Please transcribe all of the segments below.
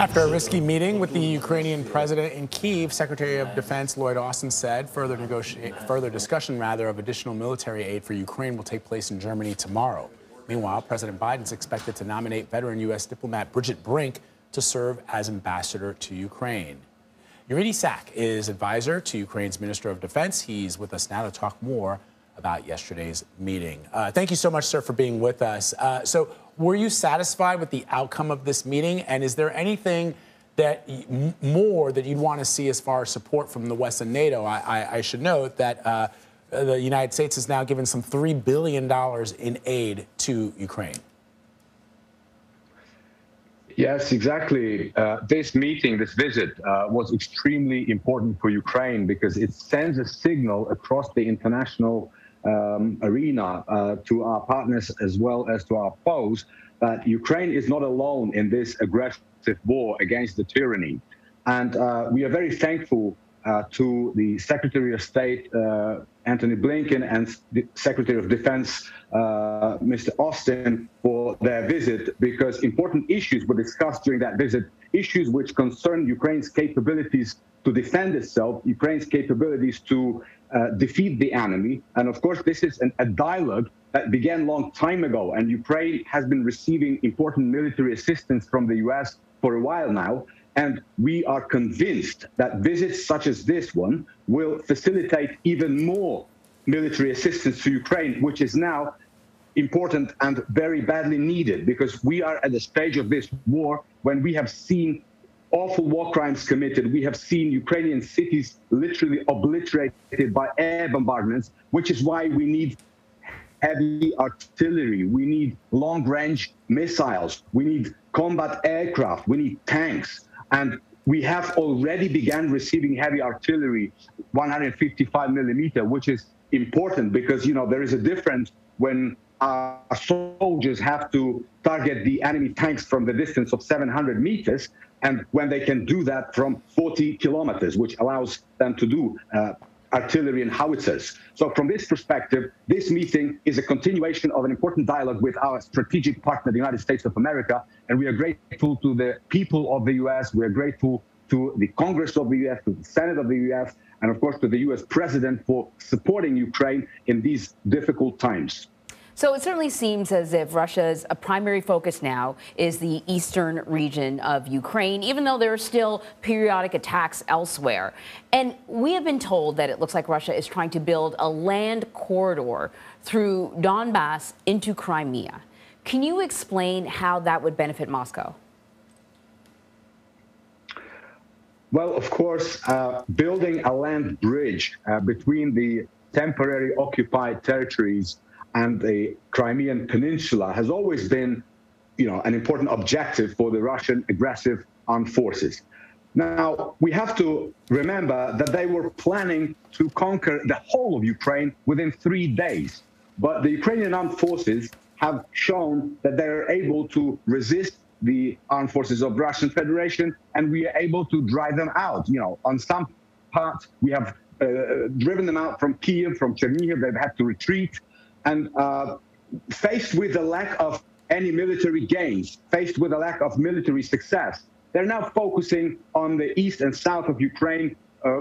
After a risky meeting with the Ukrainian president in Kyiv, Secretary of Defense Lloyd said further discussion of additional military aid for Ukraine will take place in Germany tomorrow. Meanwhile, President Biden is expected to nominate veteran U.S. diplomat Bridget Brink to serve as ambassador to Ukraine. Yuriy Sak is advisor to Ukraine's Minister of Defense. He's with us now to talk more about yesterday's meeting. Thank you so much, sir, for being with us. So were you satisfied with the outcome of this meeting? And is there anything that more that you'd want to see as far as support from the West and NATO? I should note that the United States has now given some $3 billion in aid to Ukraine. Yes, exactly. This meeting, this visit, was extremely important for Ukraine because it sends a signal across the international arena to our partners as well as to our foes that Ukraine is not alone in this aggressive war against the tyranny. And we are very thankful to the Secretary of State, Antony Blinken, and the Secretary of Defense, Mr. Austin, for their visit, because important issues were discussed during that visit, issues which concern Ukraine's capabilities to defend itself, Ukraine's capabilities to defeat the enemy. And of course, this is a dialogue that began a long time ago, and Ukraine has been receiving important military assistance from the U.S. for a while now. And we are convinced that visits such as this one will facilitate even more military assistance to Ukraine, which is now important and very badly needed, because we are at the stage of this war when we have seen awful war crimes committed. We have seen Ukrainian cities literally obliterated by air bombardments, which is why we need heavy artillery, we need long-range missiles, we need combat aircraft, we need tanks. And we have already begun receiving heavy artillery, 155 millimeter, which is important because, you know, there is a difference when our soldiers have to target the enemy tanks from the distance of 700 meters and when they can do that from 40 kilometers, which allows them to do artillery and howitzers. So from this perspective, this meeting is a continuation of an important dialogue with our strategic partner, the United States of America, and we are grateful to the people of the U.S., we are grateful to the Congress of the U.S., to the Senate of the U.S., and of course to the U.S. President for supporting Ukraine in these difficult times. So it certainly seems as if Russia's primary focus now is the eastern region of Ukraine, even though there are still periodic attacks elsewhere. And we have been told that it looks like Russia is trying to build a land corridor through Donbass into Crimea. Can you explain how that would benefit Moscow? Well, of course, building a land bridge between the temporary occupied territories and the Crimean Peninsula has always been, you know, an important objective for the Russian aggressive armed forces. Now, we have to remember that they were planning to conquer the whole of Ukraine within 3 days. But the Ukrainian armed forces have shown that they are able to resist the armed forces of the Russian Federation, and we are able to drive them out. You know, on some parts, we have driven them out from Kyiv, from Chernihiv, they've had to retreat. And faced with the lack of any military gains, faced with a lack of military success, they're now focusing on the east and south of Ukraine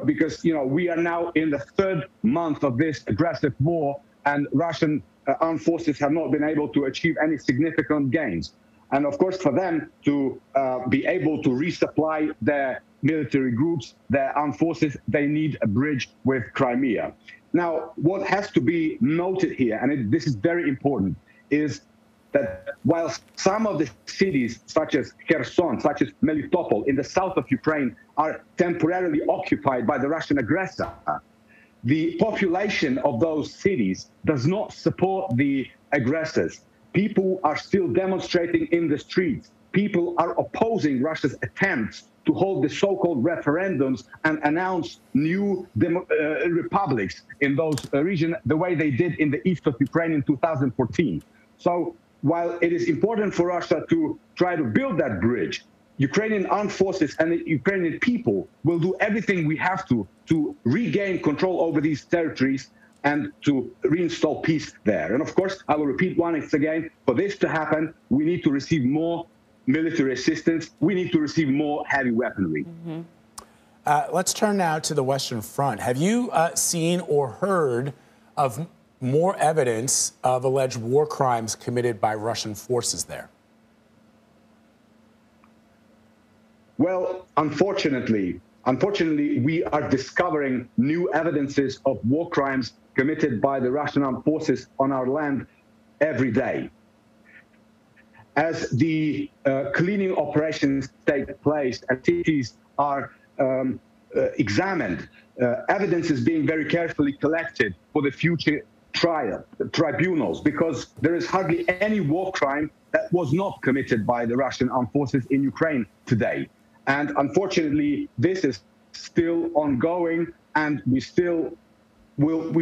because, you know, we are now in the 3rd month of this aggressive war, and Russian armed forces have not been able to achieve any significant gains. And of course, for them to be able to resupply their military groups, their armed forces, they need a bridge with Crimea. Now, what has to be noted here, and this is very important, is that while some of the cities, such as Kherson, such as Melitopol, in the south of Ukraine, are temporarily occupied by the Russian aggressor, the population of those cities does not support the aggressors. People are still demonstrating in the streets. People are opposing Russia's attempts to hold the so-called referendums and announce new republics in those regions the way they did in the east of Ukraine in 2014. So while it is important for Russia to try to build that bridge, Ukrainian armed forces and the Ukrainian people will do everything we have to regain control over these territories and to reinstall peace there. And of course, I will repeat once again, for this to happen, we need to receive more military assistance. We need to receive more heavy weaponry. Let's turn now to the Western Front. Have you seen or heard of more evidence of alleged war crimes committed by Russian forces there? Well, unfortunately, we are discovering new evidences of war crimes committed by the Russian armed forces on our land every day. As the cleaning operations take place and cities are examined, evidence is being very carefully collected for the future tribunals, because there is hardly any war crime that was not committed by the Russian armed forces in Ukraine today. And unfortunately, this is still ongoing, and we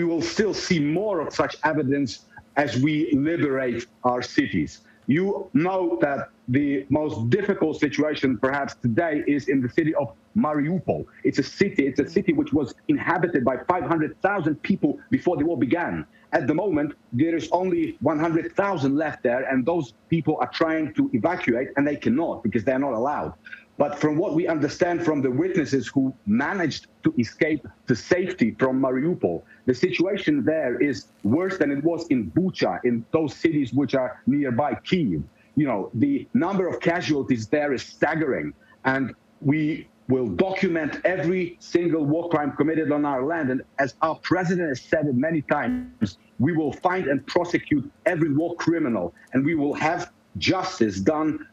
will still see more of such evidence as we liberate our cities. You know that the most difficult situation perhaps today is in the city of Mariupol. It's a city which was inhabited by 500,000 people before the war began. At the moment, there is only 100,000 left there, and those people are trying to evacuate, and they cannot because they're not allowed. But from what we understand from the witnesses who managed to escape to safety from Mariupol, the situation there is worse than it was in Bucha, in those cities which are nearby Kyiv. You know, the number of casualties there is staggering, and we will document every single war crime committed on our land. And as our president has said it many times, we will find and prosecute every war criminal, and we will have justice done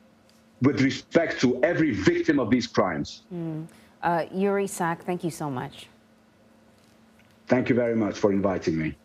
with respect to every victim of these crimes. Yuriy Sak, thank you so much. Thank you very much for inviting me.